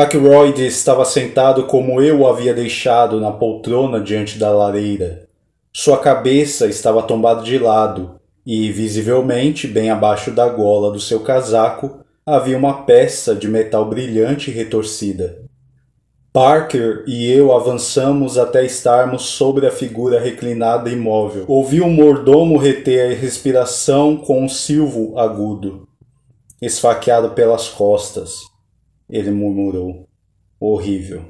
Ackroyd estava sentado como eu o havia deixado na poltrona diante da lareira. Sua cabeça estava tombada de lado e, visivelmente, bem abaixo da gola do seu casaco, havia uma peça de metal brilhante e retorcida. Parker e eu avançamos até estarmos sobre a figura reclinada e imóvel. Ouvi o mordomo reter a respiração com um silvo agudo. Esfaqueado pelas costas, ele murmurou. Horrível.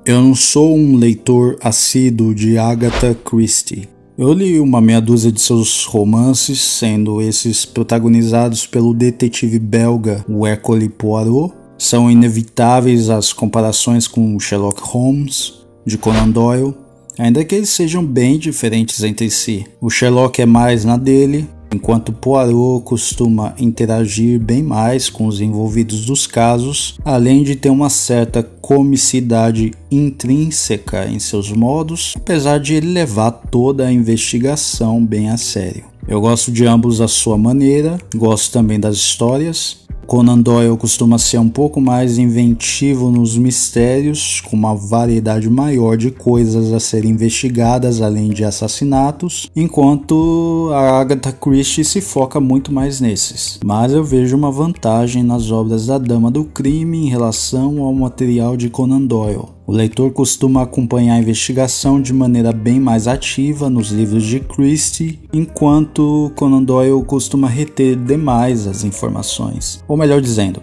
Eu não sou um leitor assíduo de Agatha Christie. Eu li uma meia dúzia de seus romances, sendo esses protagonizados pelo detetive belga Hercule Poirot. São inevitáveis as comparações com Sherlock Holmes, de Conan Doyle, ainda que eles sejam bem diferentes entre si. O Sherlock é mais na dele, enquanto Poirot costuma interagir bem mais com os envolvidos dos casos, além de ter uma certa comicidade intrínseca em seus modos, apesar de ele levar toda a investigação bem a sério. Eu gosto de ambos à sua maneira, gosto também das histórias. Conan Doyle costuma ser um pouco mais inventivo nos mistérios, com uma variedade maior de coisas a serem investigadas além de assassinatos, enquanto a Agatha Christie se foca muito mais nesses. Mas eu vejo uma vantagem nas obras da Dama do Crime em relação ao material de Conan Doyle. O leitor costuma acompanhar a investigação de maneira bem mais ativa nos livros de Christie, enquanto Conan Doyle costuma reter demais as informações. Ou melhor dizendo,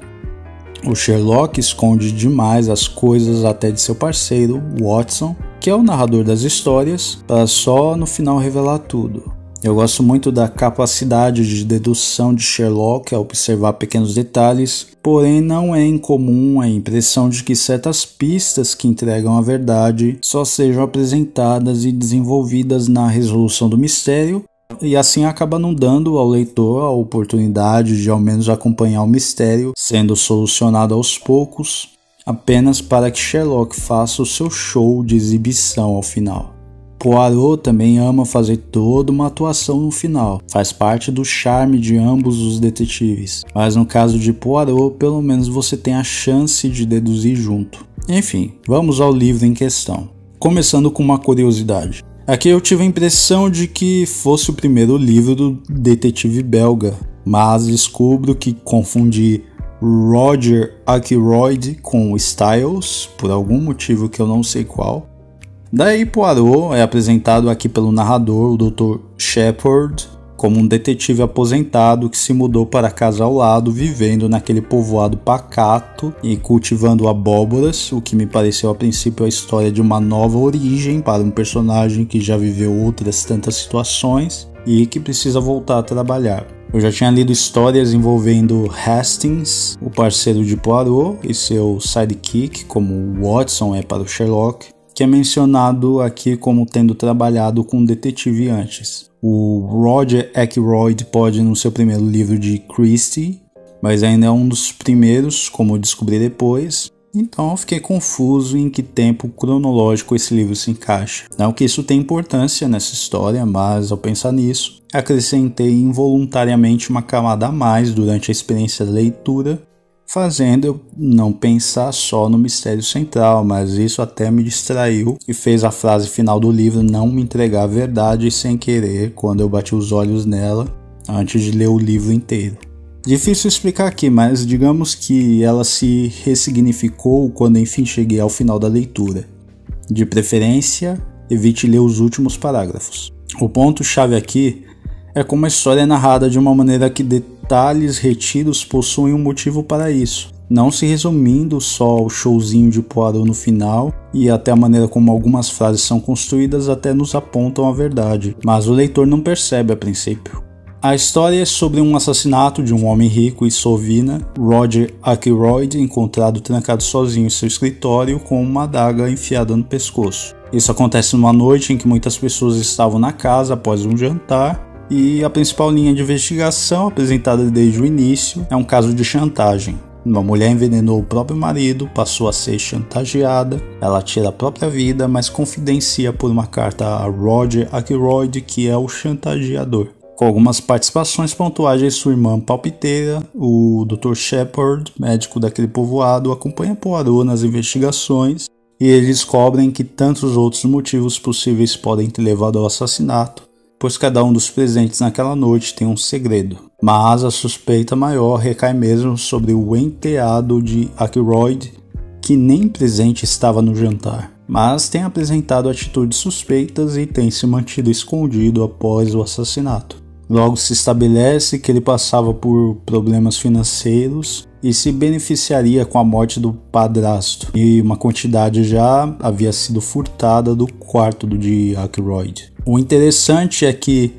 o Sherlock esconde demais as coisas até de seu parceiro, Watson, que é o narrador das histórias, para só no final revelar tudo. Eu gosto muito da capacidade de dedução de Sherlock ao observar pequenos detalhes, porém não é incomum a impressão de que certas pistas que entregam a verdade só sejam apresentadas e desenvolvidas na resolução do mistério, e assim acaba não dando ao leitor a oportunidade de ao menos acompanhar o mistério sendo solucionado aos poucos, apenas para que Sherlock faça o seu show de exibição ao final. Poirot também ama fazer toda uma atuação no final, faz parte do charme de ambos os detetives, mas no caso de Poirot, pelo menos você tem a chance de deduzir junto. Enfim, vamos ao livro em questão. Começando com uma curiosidade. Aqui eu tive a impressão de que fosse o primeiro livro do detetive belga, mas descubro que confundi Roger Ackroyd com Styles, por algum motivo que eu não sei qual. Daí Poirot é apresentado aqui pelo narrador, o Dr. Shepard, como um detetive aposentado que se mudou para a casa ao lado, vivendo naquele povoado pacato e cultivando abóboras, o que me pareceu a princípio a história de uma nova origem para um personagem que já viveu outras tantas situações e que precisa voltar a trabalhar. Eu já tinha lido histórias envolvendo Hastings, o parceiro de Poirot, e seu sidekick, como Watson é para o Sherlock, que é mencionado aqui como tendo trabalhado com um detetive antes. O Roger Ackroyd pode no seu primeiro livro de Christie, mas ainda é um dos primeiros, como eu descobri depois, então eu fiquei confuso em que tempo cronológico esse livro se encaixa. Não que isso tenha importância nessa história, mas ao pensar nisso, acrescentei involuntariamente uma camada a mais durante a experiência da leitura, fazendo eu não pensar só no mistério central, mas isso até me distraiu e fez a frase final do livro não me entregar a verdade sem querer quando eu bati os olhos nela antes de ler o livro inteiro. Difícil explicar aqui, mas digamos que ela se ressignificou quando enfim cheguei ao final da leitura. De preferência, evite ler os últimos parágrafos. O ponto-chave aqui é como a história é narrada de uma maneira que detalhes retidos possuem um motivo para isso, não se resumindo só ao showzinho de Poirot no final, e até a maneira como algumas frases são construídas até nos apontam a verdade, mas o leitor não percebe a princípio. A história é sobre um assassinato de um homem rico e sovina, Roger Ackroyd, encontrado trancado sozinho em seu escritório com uma adaga enfiada no pescoço. Isso acontece numa noite em que muitas pessoas estavam na casa após um jantar, e a principal linha de investigação, apresentada desde o início, é um caso de chantagem. Uma mulher envenenou o próprio marido, passou a ser chantageada, ela tira a própria vida, mas confidencia por uma carta a Roger Ackroyd, que é o chantageador. Com algumas participações pontuais de sua irmã palpiteira, o Dr. Shepard, médico daquele povoado, acompanha Poirot nas investigações e eles descobrem que tantos outros motivos possíveis podem ter levado ao assassinato, pois cada um dos presentes naquela noite tem um segredo. Mas a suspeita maior recai mesmo sobre o enteado de Ackroyd, que nem presente estava no jantar, mas tem apresentado atitudes suspeitas e tem se mantido escondido após o assassinato. Logo se estabelece que ele passava por problemas financeiros e se beneficiaria com a morte do padrasto, e uma quantidade já havia sido furtada do quarto de Ackroyd. O interessante é que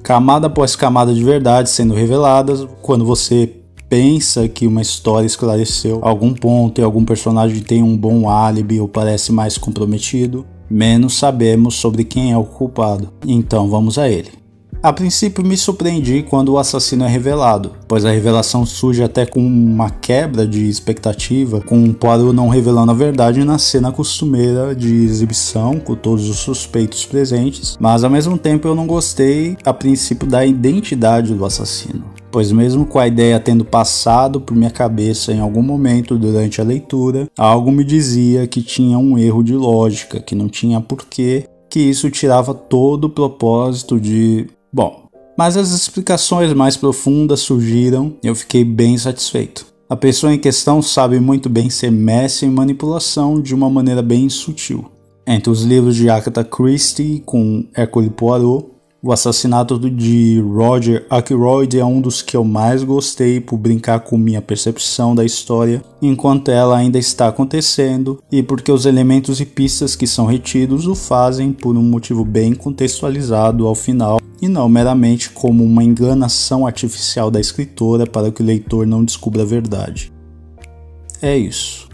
camada após camada de verdade sendo reveladas, quando você pensa que uma história esclareceu algum ponto e algum personagem tem um bom álibi ou parece mais comprometido, menos sabemos sobre quem é o culpado. Então vamos a ele. A princípio me surpreendi quando o assassino é revelado, pois a revelação surge até com uma quebra de expectativa, com o Poirot não revelando a verdade na cena costumeira de exibição, com todos os suspeitos presentes, mas ao mesmo tempo eu não gostei a princípio da identidade do assassino, pois mesmo com a ideia tendo passado por minha cabeça em algum momento durante a leitura, algo me dizia que tinha um erro de lógica, que não tinha porquê, que isso tirava todo o propósito de... Bom, mas as explicações mais profundas surgiram e eu fiquei bem satisfeito. A pessoa em questão sabe muito bem ser mestre em manipulação de uma maneira bem sutil. Entre os livros de Agatha Christie com Hercule Poirot, o assassinato de Roger Ackroyd é um dos que eu mais gostei por brincar com minha percepção da história enquanto ela ainda está acontecendo e porque os elementos e pistas que são retidos o fazem por um motivo bem contextualizado ao final e não meramente como uma enganação artificial da escritora para que o leitor não descubra a verdade. É isso.